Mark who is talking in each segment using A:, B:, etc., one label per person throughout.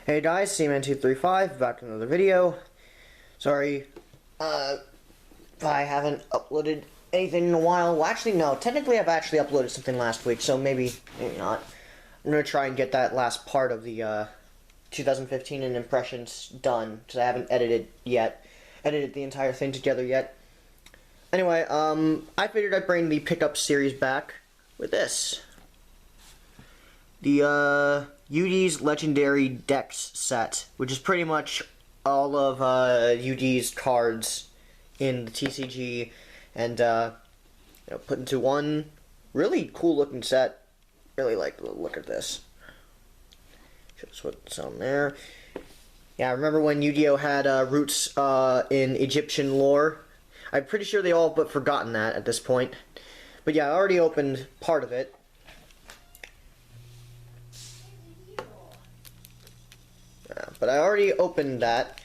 A: Hey guys, Seaman235, back with another video. Sorry, if I haven't uploaded anything in a while. Well, actually, no. Technically, I've actually uploaded something last week, so maybe not. I'm gonna try and get that last part of the, 2015 and impressions done, because I haven't edited the entire thing together yet. Anyway, I figured I'd bring the pickup series back with this. The, Yugi's Legendary Dex set, which is pretty much all of Yugi's cards in the TCG, and put into one really cool looking set. Really like the look of this. Just what's on there. Yeah, I remember when Yugioh had roots in Egyptian lore. I'm pretty sure they all but forgotten that at this point. But yeah, I already opened part of it. But I already opened that,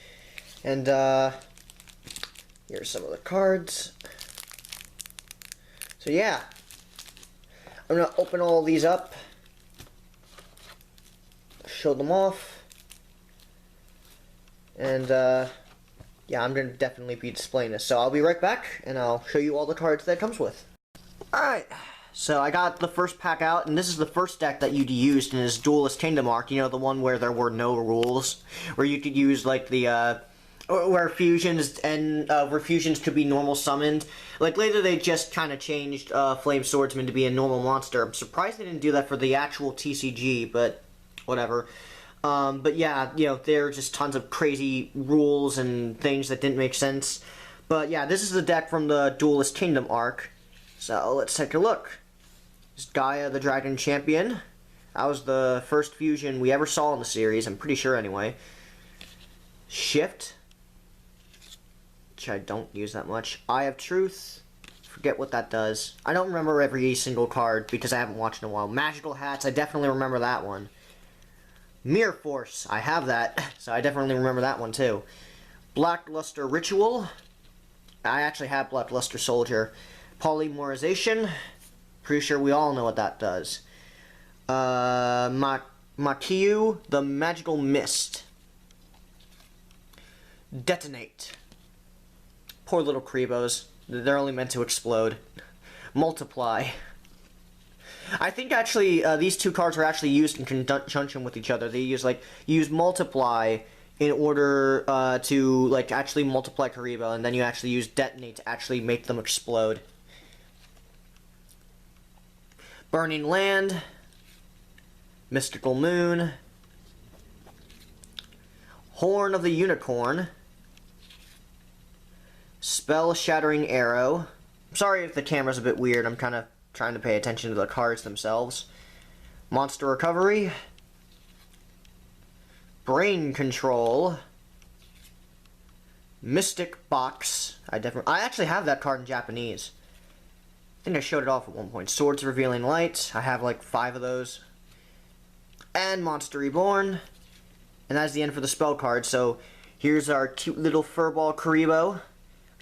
A: and here's some of the cards. So yeah, I'm gonna open all these up, show them off, and yeah, I'm gonna definitely be displaying this. So I'll be right back, and I'll show you all the cards that it comes with. Alright. So I got the first pack out, and this is the first deck that Yugi used in his Duelist Kingdom arc. You know, the one where there were no rules, where you could use like the where fusions could be normal summoned. Like later they just kind of changed Flame Swordsman to be a normal monster. I'm surprised they didn't do that for the actual TCG, but whatever. But yeah, you know, there are just tons of crazy rules and things that didn't make sense. But yeah, this is the deck from the Duelist Kingdom arc. So let's take a look. Gaia the Dragon Champion. That was the first fusion we ever saw in the series, I'm pretty sure anyway. Shift, which I don't use that much. Eye of Truth, forget what that does. I don't remember every single card because I haven't watched in a while. Magical Hats, I definitely remember that one. Mirror Force, I have that, so I definitely remember that one too. Blackluster Ritual, I actually have Blackluster Soldier. Polymerization, pretty sure we all know what that does. Makiyu, the Magical Mist. Detonate. Poor little Kribos. They're only meant to explode. Multiply. I think actually these two cards are actually used in conjunction with each other. They use Multiply in order to like actually multiply Karibo, and then you actually use Detonate to actually make them explode. Burning Land, Mystical Moon, Horn of the Unicorn, Spell Shattering Arrow. I'm sorry if the camera's a bit weird, I'm kind of trying to pay attention to the cards themselves. Monster Recovery, Brain Control, Mystic Box. I actually have that card in Japanese. I think I showed it off at one point. Swords Revealing Light. I have like 5 of those. And Monster Reborn. And that's the end for the spell card. So here's our cute little Furball Karibo.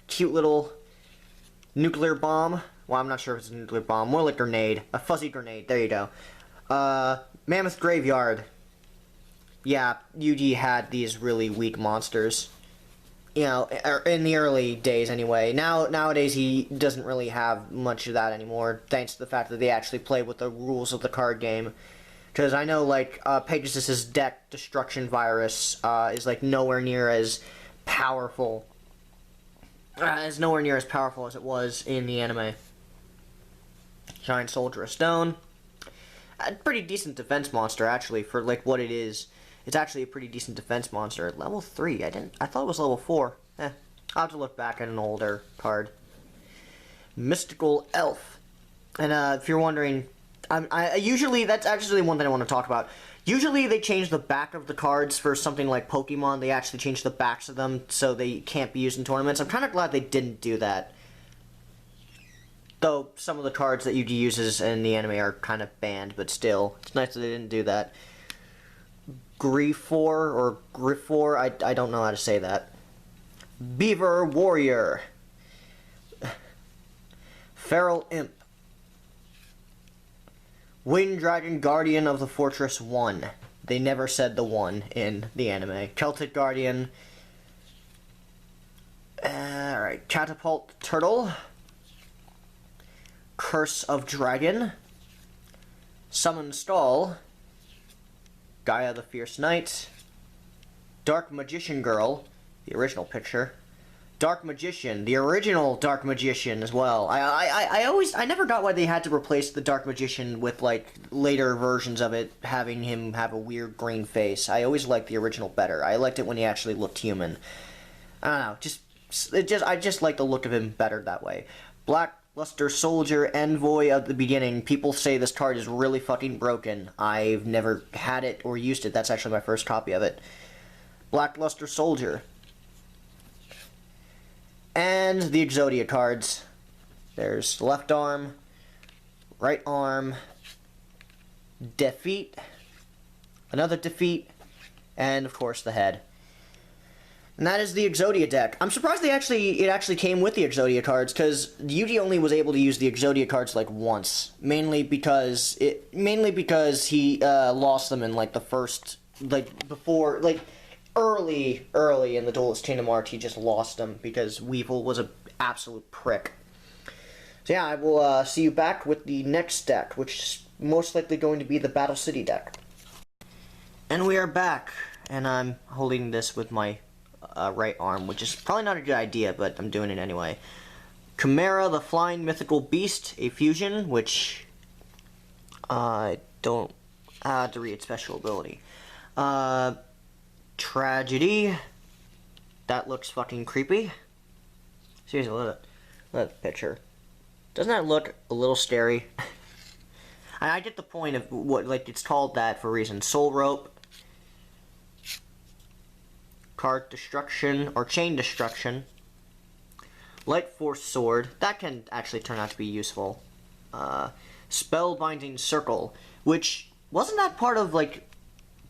A: Cute little nuclear bomb. Well, I'm not sure if it's a nuclear bomb. More like grenade. A fuzzy grenade. There you go. Mammoth Graveyard. Yeah, Yugi had these really weak monsters. You know, in the early days anyway. Nowadays he doesn't really have much of that anymore, thanks to the fact that they actually play with the rules of the card game. Because I know, like, Pegasus's deck Destruction Virus is, like, nowhere near as powerful. As it was in the anime. Giant Soldier of Stone. A pretty decent defense monster, actually, for, like, what it is. It's actually a pretty decent defense monster. Level 3. I thought it was level 4. I'll have to look back at an older card. Mystical Elf. And if you're wondering, usually that's actually one thing I want to talk about. Usually they change the back of the cards for something like Pokemon. They actually change the backs of them so they can't be used in tournaments. I'm kind of glad they didn't do that. Though some of the cards that Yugi uses in the anime are kind of banned, but still, it's nice that they didn't do that. Grifor, I don't know how to say that. Beaver Warrior. Feral Imp. Wind Dragon Guardian of the Fortress 1. They never said the one in the anime. Celtic Guardian. Alright, Catapult Turtle. Curse of Dragon. Summon Stall. Gaia the Fierce Knight. Dark Magician Girl, the original picture. Dark Magician, the original Dark Magician as well. I never got why they had to replace the Dark Magician with, like, later versions of it, having him have a weird green face. I always liked the original better. I liked it when he actually looked human. I don't know, I just like the look of him better that way. Blackluster Soldier, Envoy of the Beginning. People say this card is really fucking broken. I've never had it or used it. That's actually my first copy of it. Blackluster Soldier. And the Yugioh cards. There's left arm, right arm, defeat, another defeat, and of course the head. And that is the Yugioh deck. I'm surprised it actually came with the Yugioh cards, because Yugi only was able to use the Yugioh cards like once, mainly because he lost them in like the first, like before, like early in the Duelist Kingdom arc. He just lost them because Weevil was an absolute prick. So yeah, I will see you back with the next deck, which is most likely going to be the Battle City deck. And we are back, and I'm holding this with my right arm, which is probably not a good idea, but I'm doing it anyway. Chimera, the Flying Mythical Beast, a fusion, which I don't have to read special ability. Tragedy. That looks fucking creepy. Seriously, look at the picture. Doesn't that look a little scary? I get the point of what, like, it's called that for a reason. Soul Rope. Card Destruction, or Chain Destruction. Light Force Sword. That can actually turn out to be useful. Spellbinding Circle, which, wasn't that part of, like,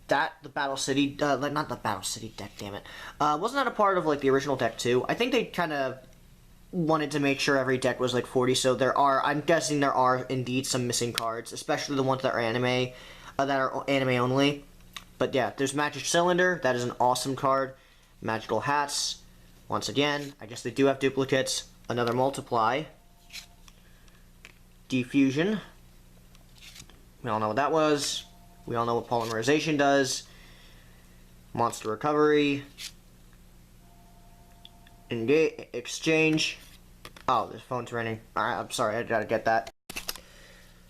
A: the Battle City, like, not the Battle City deck, damn it. Wasn't that a part of, like, the original deck, too? I think they kind of wanted to make sure every deck was, like, 40, so I'm guessing there are, indeed, some missing cards, especially the ones that are anime only. But, yeah, there's Magic Cylinder. That is an awesome card. Magical Hats. Once again, I guess they do have duplicates. Another Multiply. Diffusion. We all know what that was. We all know what polymerization does. Monster Recovery. Engage. Exchange. Oh, this phone's ringing. Alright, I'm sorry, I gotta get that.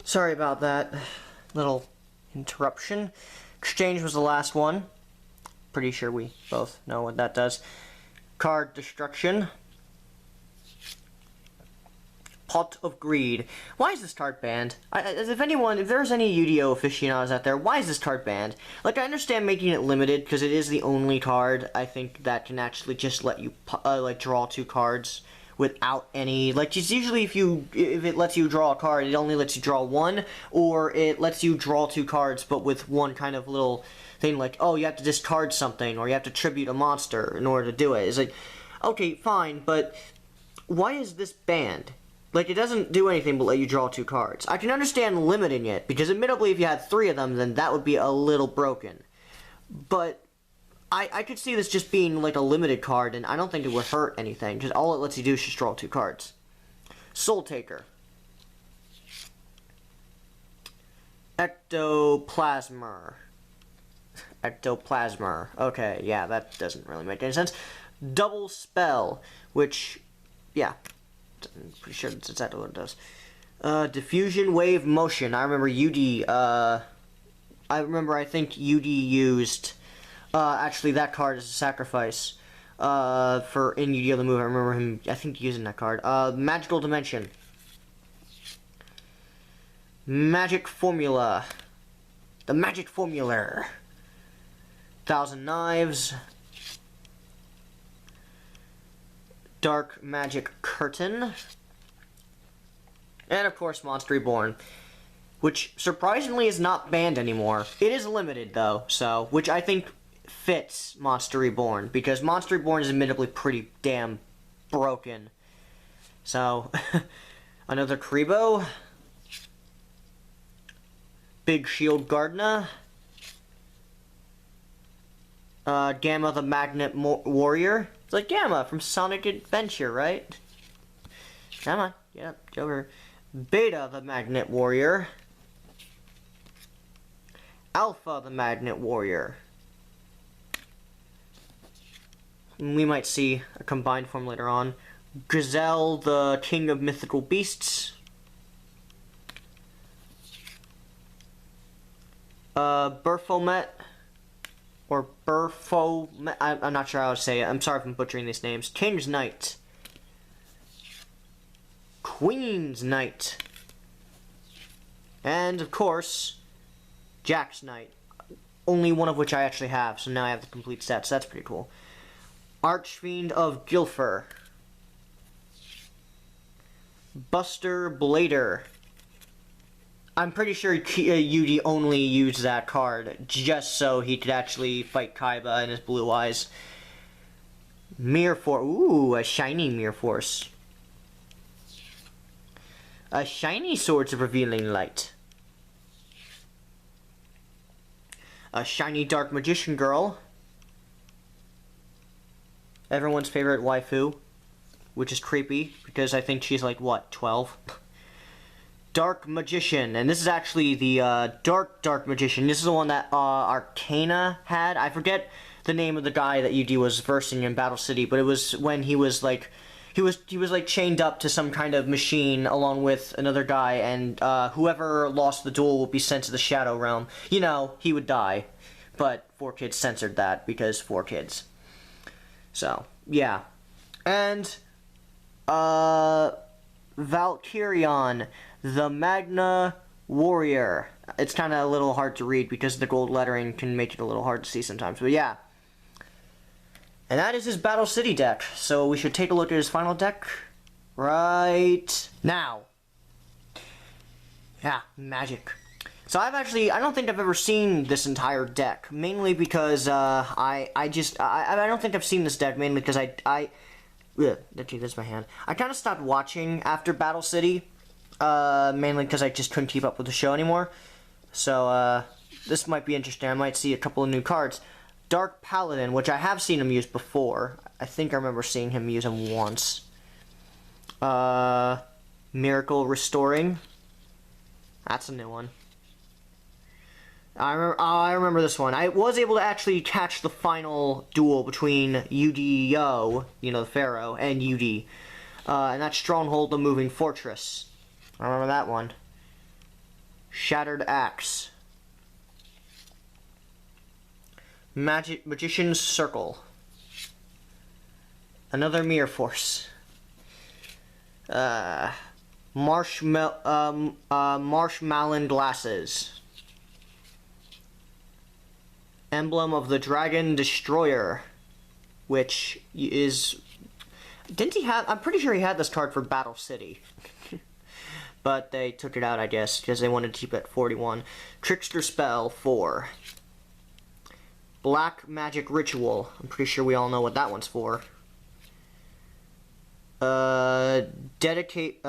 A: Sorry about that little interruption. Exchange was the last one. Pretty sure we both know what that does. Card Destruction. Pot of Greed. Why is this card banned? If there's any Yu-Gi-Oh aficionados out there, why is this card banned? Like, I understand making it limited, because it is the only card, I think, that can actually just let you, like, draw 2 cards without any, like, just usually if it lets you draw a card, it only lets you draw 1, or it lets you draw 2 cards, but with one kind of little thing, like, oh, you have to discard something, or you have to tribute a monster in order to do it. It's like, okay, fine, but why is this banned? Like, it doesn't do anything but let you draw 2 cards. I can understand limiting it, because admittedly, if you had 3 of them, then that would be a little broken. But I could see this just being, like, a limited card, and I don't think it would hurt anything, because all it lets you do is just draw 2 cards. Soul Taker. Ectoplasmer. Ectoplasmer. Okay, yeah, that doesn't really make any sense. Double Spell, which, yeah, I'm pretty sure that's exactly what it does. Diffusion Wave Motion. I remember Yugi, I think Yugi used, actually that card as a sacrifice, in Yu-Gi-Oh! The movie. I remember him, I think, using that card. Magical Dimension. Magic Formula. The Magic Formula. 1,000 Knives. Dark Magic Curtain. And, of course, Monster Reborn. Which, surprisingly, is not banned anymore. It is limited, though, so, which I think fits Monster Reborn, because Monster Reborn is admittedly pretty damn broken. So, another Karibo. Big Shield Gardna. Gamma the Magnet Warrior. It's like Gamma from Sonic Adventure, right? Come on, get over. Beta the Magnet Warrior. Alpha the Magnet Warrior. We might see a combined form later on. Gazelle the King of Mythical Beasts. Burfomet. Or Burfomet. I'm not sure how to say it. I'm sorry if I'm butchering these names. King's Knight. Queen's Knight. And, of course, Jack's Knight. Only one of which I actually have, so now I have the complete set, so that's pretty cool. Archfiend of Gilfer. Buster Blader. I'm pretty sure Yugi only used that card just so he could actually fight Kaiba and his blue eyes. Mirror Force. Ooh, a shiny Mirror Force. A shiny Swords of Revealing Light. A shiny Dark Magician Girl. Everyone's favorite waifu. Which is creepy, because I think she's like, what, 12? Dark Magician, and this is actually the Dark Magician. This is the one that Arcana had. I forget the name of the guy that Yugi was versing in Battle City, but it was when he was like, he was like chained up to some kind of machine along with another guy, and whoever lost the duel would be sent to the Shadow Realm. You know, he would die, but 4Kids censored that because 4Kids. So yeah, and Valkyrion, the Magna Warrior. It's kind of a little hard to read because the gold lettering can make it a little hard to see sometimes, but yeah. And that is his Battle City deck, so we should take a look at his final deck right now. Yeah, magic. So I don't think I've ever seen this entire deck, mainly because I don't think I've seen this deck, mainly because that's my hand. I kind of stopped watching after Battle City, mainly because I just couldn't keep up with the show anymore. So this might be interesting. I might see a couple of new cards. Dark Paladin, which I have seen him use before. I think I remember seeing him use him once. Miracle Restoring. That's a new one. I remember this one. I was able to actually catch the final duel between Yugioh, you know, the Pharaoh, and Yugi. And that's Stronghold, the Moving Fortress. I remember that one. Shattered Axe. Magician's Circle. Another Mirror Force. Marshmallow Glasses. Emblem of the Dragon Destroyer, which is... Didn't he have... I'm pretty sure he had this card for Battle City. But they took it out, I guess, because they wanted to keep it at 41. Trickster Spell, 4. Black Magic Ritual. I'm pretty sure we all know what that one's for. Dedication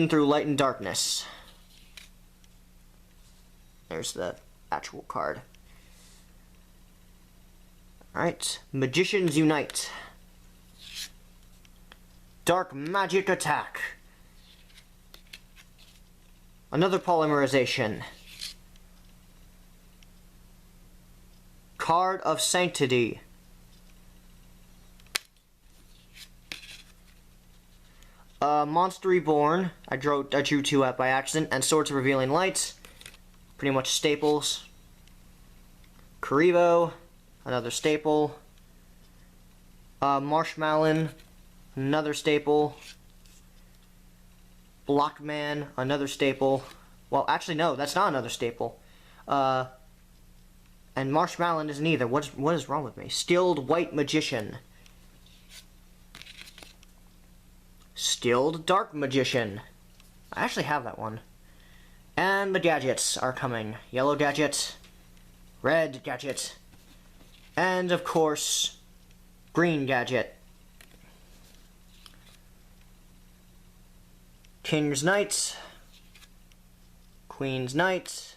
A: Through Light and Darkness. There's the actual card. Alright. Magicians Unite. Dark Magic Attack. Another Polymerization. Card of Sanctity. Monster Reborn. I drew 2 out by accident. And Swords of Revealing Light. Pretty much staples. Karibo, another staple. Marshmallow, another staple. Blockman, another staple. Well, actually, no, that's not another staple. And Marshmallow isn't either. What is wrong with me? Skilled White Magician. Skilled Dark Magician. I actually have that one. And the gadgets are coming. Yellow gadget, red gadget, and of course, green gadget. King's Knight, Queen's Knight,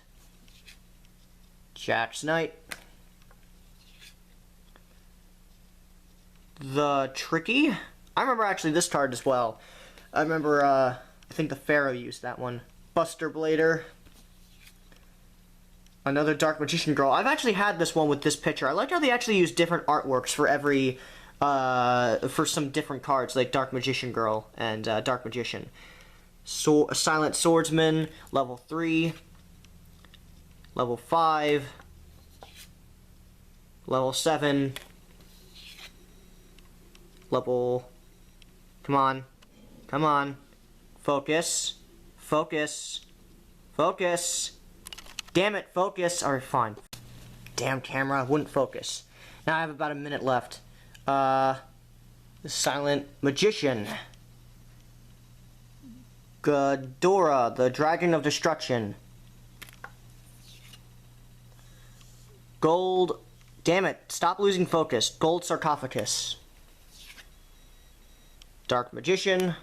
A: Jack's Knight. The Tricky. I remember actually this card as well. I remember, I think the Pharaoh used that one. Buster Blader. Another Dark Magician Girl. I've actually had this one with this picture. I like how they actually use different artworks for every, for some different cards, like Dark Magician Girl and Dark Magician. Silent Swordsman, level 3. Level 5. Level 7. Level... Come on. Come on. Focus. Focus. Focus. Damn it, focus. Alright, fine. Damn camera, wouldn't focus. Now I have about a minute left. The Silent Magician. Ghidorah, the Dragon of Destruction. Gold... Damn it, stop losing focus. Gold Sarcophagus. Dark Magician.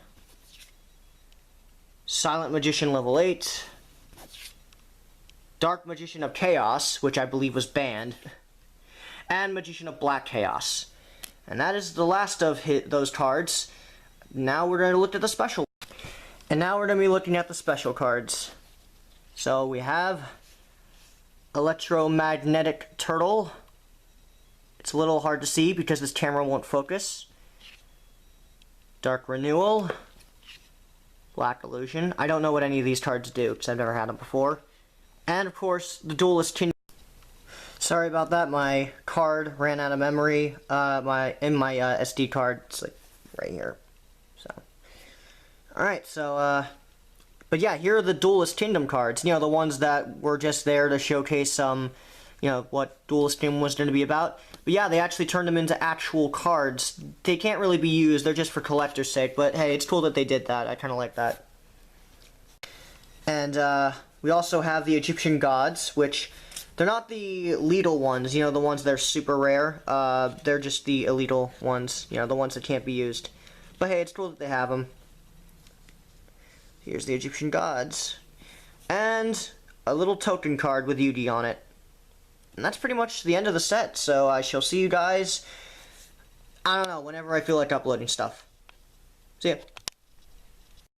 A: Silent Magician level 8. Dark Magician of Chaos, which I believe was banned. And Magician of Black Chaos. And that is the last of those cards. Now we're going to look at the special. And now we're going to be looking at the special cards. So we have Electromagnetic Turtle. It's a little hard to see because this camera won't focus. Dark Renewal. Black Illusion. I don't know what any of these cards do because I've never had them before. And of course, the Duelist Kingdom. Sorry about that, my card ran out of memory. In my SD card, it's like right here. So, alright, so, but yeah, here are the Duelist Kingdom cards. You know, the ones that were just there to showcase you know, what Duelist Kingdom was going to be about. But yeah, they actually turned them into actual cards. They can't really be used, they're just for collector's sake, but hey, it's cool that they did that. I kind of like that. And, we also have the Egyptian Gods, which, they're not the lethal ones, you know, the ones that are super rare. They're just the illegal ones, you know, the ones that can't be used. But hey, it's cool that they have them. Here's the Egyptian Gods. And a little token card with Yugi on it. And that's pretty much the end of the set, so I shall see you guys, I don't know, whenever I feel like uploading stuff. See ya.